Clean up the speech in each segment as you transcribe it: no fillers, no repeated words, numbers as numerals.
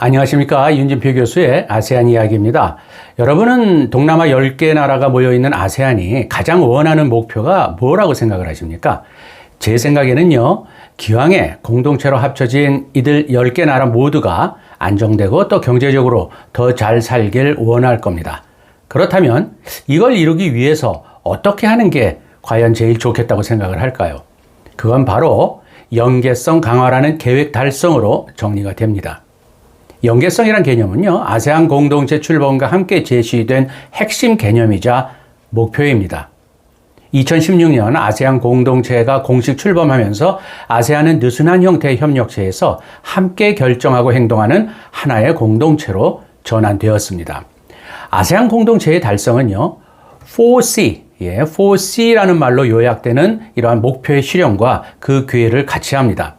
안녕하십니까. 윤진표 교수의 아세안 이야기입니다. 여러분은 동남아 10개 나라가 모여있는 아세안이 가장 원하는 목표가 뭐라고 생각을 하십니까? 제 생각에는요, 기왕에 공동체로 합쳐진 이들 10개 나라 모두가 안정되고 또 경제적으로 더 잘 살길 원할 겁니다. 그렇다면 이걸 이루기 위해서 어떻게 하는 게 과연 제일 좋겠다고 생각을 할까요? 그건 바로 연계성 강화라는 계획 달성으로 정리가 됩니다. 연계성이란 개념은요, 아세안 공동체 출범과 함께 제시된 핵심 개념이자 목표입니다. 2016년 아세안 공동체가 공식 출범하면서 아세안은 느슨한 형태의 협력체에서 함께 결정하고 행동하는 하나의 공동체로 전환되었습니다. 아세안 공동체의 달성은요, 4C, 4C라는 말로 요약되는 이러한 목표의 실현과 그 기회를 같이 합니다.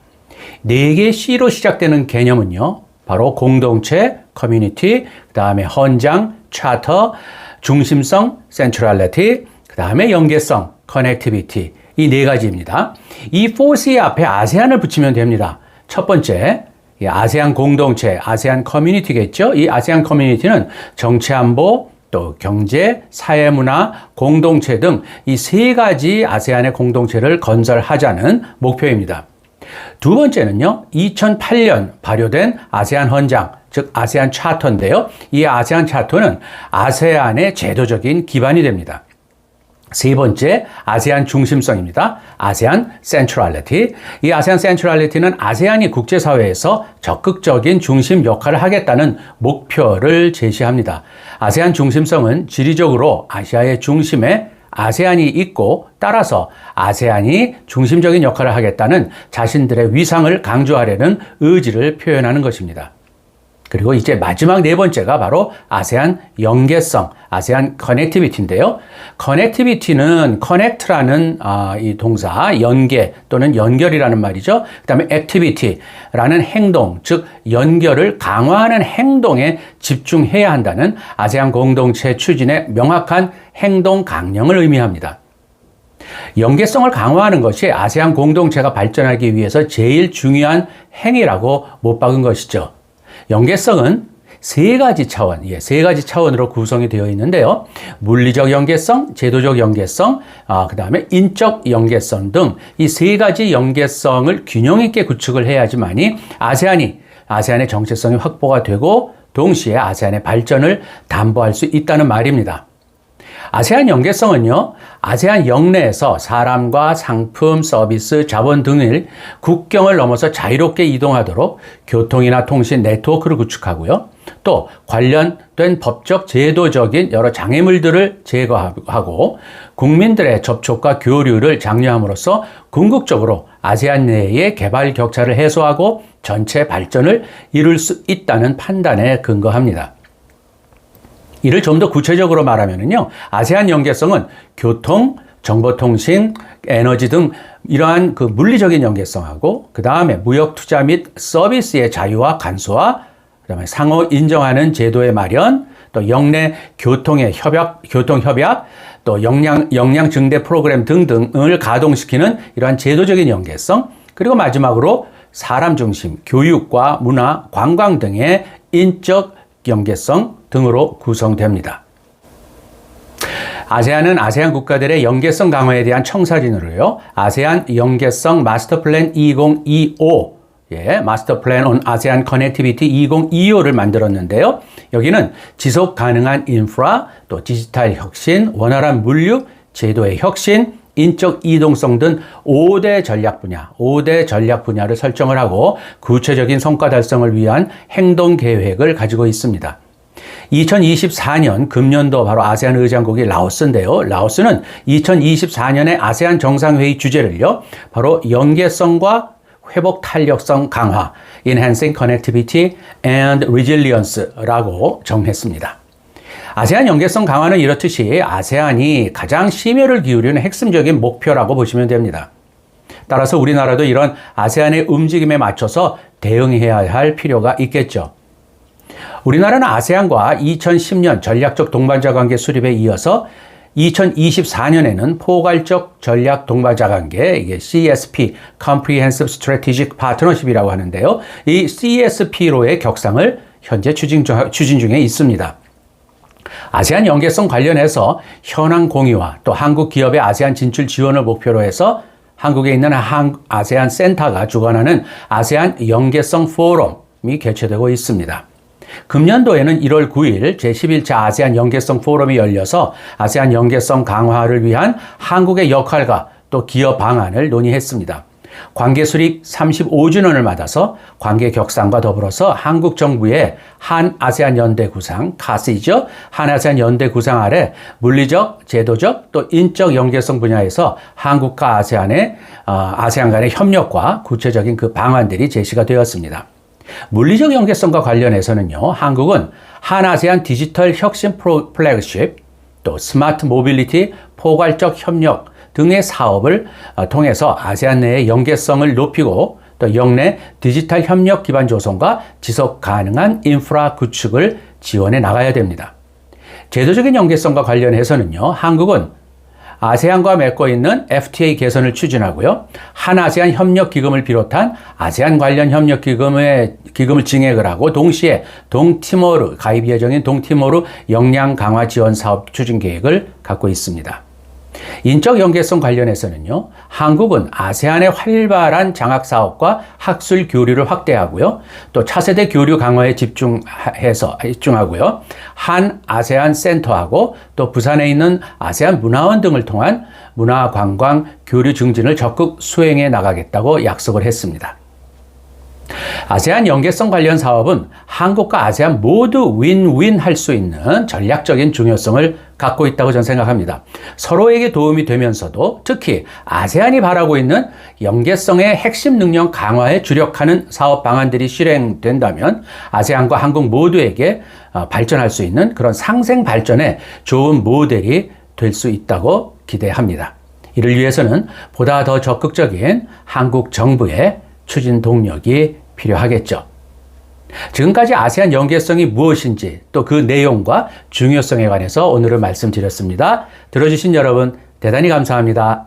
4개의 C로 시작되는 개념은요, 바로 공동체, 커뮤니티, 그 다음에 헌장, 차터, 중심성, 센트럴리티, 그 다음에 연계성, 커넥티비티, 이 4가지입니다. 이 4C 앞에 아세안을 붙이면 됩니다. 첫 번째, 아세안 공동체, 아세안 커뮤니티겠죠? 이 아세안 커뮤니티는 정치안보, 또 경제, 사회문화, 공동체 등 이 3가지 아세안의 공동체를 건설하자는 목표입니다. 두 번째는요, 2008년 발효된 아세안 헌장, 즉 아세안 차터인데요. 이 아세안 차터는 아세안의 제도적인 기반이 됩니다. 세 번째, 아세안 중심성입니다. 아세안 센트럴리티. 이 아세안 센트럴리티는 아세안이 국제사회에서 적극적인 중심 역할을 하겠다는 목표를 제시합니다. 아세안 중심성은 지리적으로 아시아의 중심에 아세안이 있고 따라서 아세안이 중심적인 역할을 하겠다는 자신들의 위상을 강조하려는 의지를 표현하는 것입니다. 그리고 이제 마지막 4번째가 바로 아세안 연계성, 아세안 커넥티비티인데요. 커넥티비티는 connect라는 이 동사, 연계 또는 연결이라는 말이죠. 그 다음에 activity라는 행동, 즉 연결을 강화하는 행동에 집중해야 한다는 아세안 공동체 추진의 명확한 행동 강령을 의미합니다. 연계성을 강화하는 것이 아세안 공동체가 발전하기 위해서 제일 중요한 행위라고 못 박은 것이죠. 연계성은 3가지 차원, 3가지 차원으로 구성이 되어 있는데요. 물리적 연계성, 제도적 연계성, 그 다음에 인적 연계성 등 이 3가지 연계성을 균형 있게 구축을 해야지만이 아세안의 정체성이 확보가 되고 동시에 아세안의 발전을 담보할 수 있다는 말입니다. 아세안 연계성은요, 아세안 영내에서 사람과 상품, 서비스, 자본 등을 국경을 넘어서 자유롭게 이동하도록 교통이나 통신 네트워크를 구축하고요. 또 관련된 법적, 제도적인 여러 장애물들을 제거하고 국민들의 접촉과 교류를 장려함으로써 궁극적으로 아세안 내의 개발 격차를 해소하고 전체 발전을 이룰 수 있다는 판단에 근거합니다. 이를 좀 더 구체적으로 말하면요, 아세안 연계성은 교통, 정보통신, 에너지 등 이러한 그 물리적인 연계성하고 그 다음에 무역 투자 및 서비스의 자유와 간소화, 그 다음에 상호 인정하는 제도의 마련, 또 영내 교통 협약, 또 역량 증대 프로그램 등등을 가동시키는 이러한 제도적인 연계성, 그리고 마지막으로 사람 중심, 교육과 문화, 관광 등의 인적 연계성 등으로 구성됩니다. 아세안은 아세안 국가들의 연계성 강화에 대한 청사진으로요, 아세안 연계성 마스터 플랜 2025, 마스터 플랜 온 아세안 커넥티비티 2025를 만들었는데요. 여기는 지속 가능한 인프라, 또 디지털 혁신, 원활한 물류, 제도의 혁신, 인적 이동성 등 5대 전략 분야를 설정을 하고 구체적인 성과 달성을 위한 행동 계획을 가지고 있습니다. 2024년 금년도 바로 아세안 의장국이 라오스인데요. 라오스는 2024년의 아세안 정상회의 주제를요, 바로 연계성과 회복 탄력성 강화, Enhancing Connectivity and Resilience라고 정했습니다. 아세안 연계성 강화는 이렇듯이 아세안이 가장 심혈을 기울이는 핵심적인 목표라고 보시면 됩니다. 따라서 우리나라도 이런 아세안의 움직임에 맞춰서 대응해야 할 필요가 있겠죠. 우리나라는 아세안과 2010년 전략적 동반자 관계 수립에 이어서 2024년에는 포괄적 전략 동반자 관계, 이게 CSP, Comprehensive Strategic Partnership이라고 하는데요. 이 CSP로의 격상을 현재 추진 중에 있습니다. 아세안 연계성 관련해서 현황 공유와 또 한국 기업의 아세안 진출 지원을 목표로 해서 한국에 있는 아세안 센터가 주관하는 아세안 연계성 포럼이 개최되고 있습니다. 금년도에는 1월 9일 제11차 아세안 연계성 포럼이 열려서 아세안 연계성 강화를 위한 한국의 역할과 또 기여 방안을 논의했습니다. 관계 수립 35주년을 맞아서 관계 격상과 더불어서 한국 정부의 한 아세안 연대 구상, 카스이죠. 한 아세안 연대 구상 아래 물리적, 제도적, 또 인적 연계성 분야에서 한국과 아세안 간의 협력과 구체적인 그 방안들이 제시가 되었습니다. 물리적 연계성과 관련해서는요, 한국은 한 아세안 디지털 혁신 플래그십, 또 스마트 모빌리티 포괄적 협력 등의 사업을 통해서 아세안 내의 연계성을 높이고 또 영내 디지털 협력 기반 조성과 지속 가능한 인프라 구축을 지원해 나가야 됩니다. 제도적인 연계성과 관련해서는요, 한국은 아세안과 맺고 있는 FTA 개선을 추진하고요. 한 아세안 협력 기금을 비롯한 아세안 관련 협력 기금을 증액을 하고 동시에 동티모르 가입 예정인 동티모르 역량 강화 지원 사업 추진 계획을 갖고 있습니다. 인적 연계성 관련해서는요, 한국은 아세안의 활발한 장학 사업과 학술 교류를 확대하고요, 또 차세대 교류 강화에 집중하고요, 한 아세안 센터하고 또 부산에 있는 아세안 문화원 등을 통한 문화 관광 교류 증진을 적극 수행해 나가겠다고 약속을 했습니다. 아세안 연계성 관련 사업은 한국과 아세안 모두 윈윈 할 수 있는 전략적인 중요성을 갖고 있다고 저는 생각합니다. 서로에게 도움이 되면서도 특히 아세안이 바라고 있는 연계성의 핵심 능력 강화에 주력하는 사업 방안들이 실행된다면 아세안과 한국 모두에게 발전할 수 있는 그런 상생 발전의 좋은 모델이 될 수 있다고 기대합니다. 이를 위해서는 보다 더 적극적인 한국 정부의 추진 동력이 필요하겠죠. 지금까지 아세안 연계성이 무엇인지 또 그 내용과 중요성에 관해서 오늘은 말씀드렸습니다. 들어주신 여러분 대단히 감사합니다.